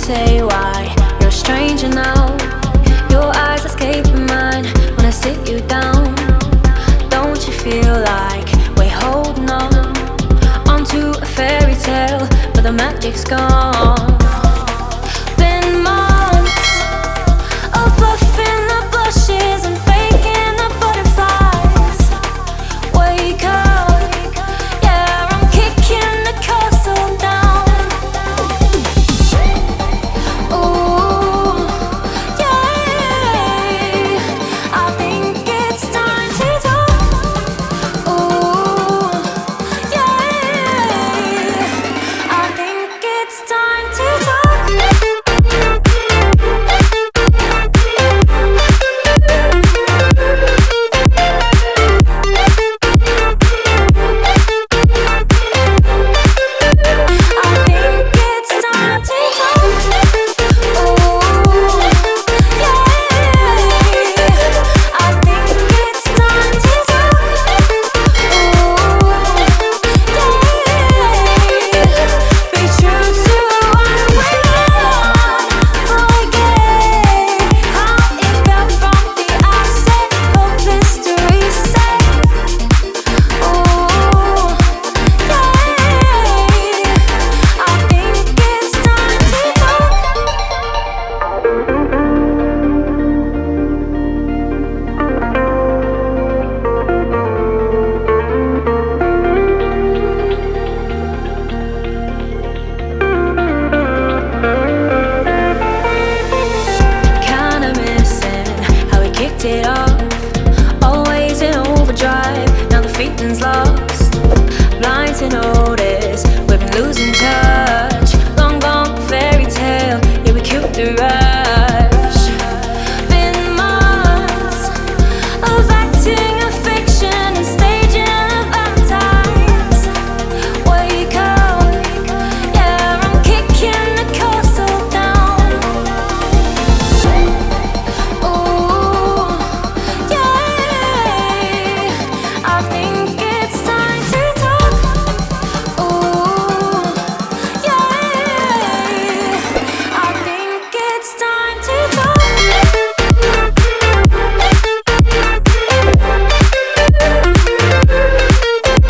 say why you're a stranger now. Your eyes escaping mine when I sit you down. Don't you feel like we're holding on onto a fairy tale, but the magic's gone?